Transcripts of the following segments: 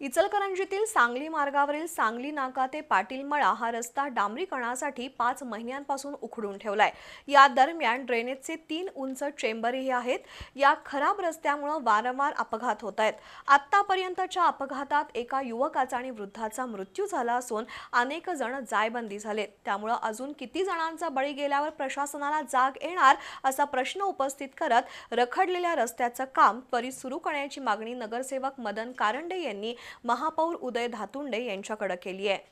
इचलकरंजीतील सांगली मार्गावरील सांगली नाका ते पाटील मळा हा रस्ता डांबरीकरणासाठी 5 महिन्यांपासून उखडून ठेवलाय। या दरम्यान ड्रेनेजचे 3 उंच चेंबरही आहेत। या खराब रस्त्यामुळे वारंवार अपघात होत आहेत। आतापर्यंतच्या अपघातात एका युवकाचा आणि वृद्धाचा मृत्यू झाला असून अनेक जण जायबंदी झालेत। त्यामुळे अजून किती जणांचा बळी गेल्यावर प्रशासनाला जाग येणार असा प्रश्न उपस्थित करत रखडलेल्या रस्त्याचं काम त्वरित सुरू करण्याची मागणी नगरसेवक मदन कारंडे यांनी महापौर उदय धातुंडे यांच्याकडे केली आहे।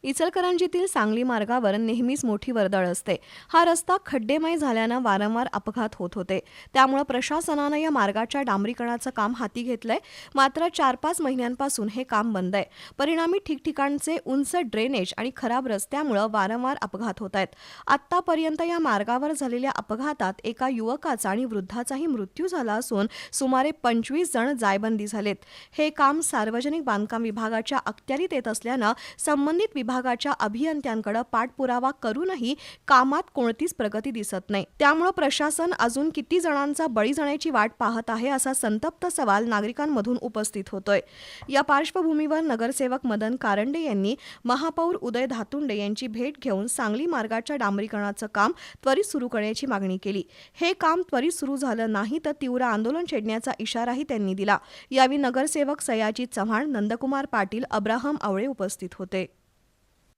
इचलकरंजीतील सांगली मार्गावर नेहमीच मोठी वर्दळ असते। हा रस्ता खड्डेमय झाल्याने वारंवार अपघात होत होते। त्यामुळे प्रशासनाने या मार्गाच्या डांबरीकरणाचं काम हाती घेतलंय। मात्र 4-5 महिन्यांपासून हे काम बंद आहे। परिणामी ठिकठिकाणचे उंच ड्रेनेज आणि खराब रस्त्यामुळे वारंवार अपघात होत आहेत। आतापर्यंत या मार्गावर झालेल्या अपघातात एका युवकाचा आणि वृद्धाचाही मृत्यू झाला असून सुमारे 25 जण जायबंदी झालेत। हे काम सार्वजनिक बांधकाम विभागाच्या अखत्यारीत येत असल्याने संबंधित विभागाच्या अभियंत्यांकडे पाठपुरावा करूनही कामात कोणतीच प्रगती दिसत नाही। त्यामुळे प्रशासन अजून किती जणांचा बळी जाण्याची वाट पाहत आहे असा संतप्त सवाल नागरिकांमधून उपस्थित होतोय। या पार्श्वभूमीवर नगरसेवक मदन कारंडे यांनी महापौर उदय धातुंडे यांची भेट घेऊन सांगली मार्गाच्या डांबरीकरणाचं काम त्वरित सुरू करण्याची मागणी केली। हे काम त्वरित सुरू झालं नाही तर तीव्र आंदोलन छेडण्याचा इशाराही त्यांनी दिला। यावेळी नगरसेवक सयाजी चव्हाण, नंदकुमार पाटील, अब्राहम आवळे उपस्थित होते।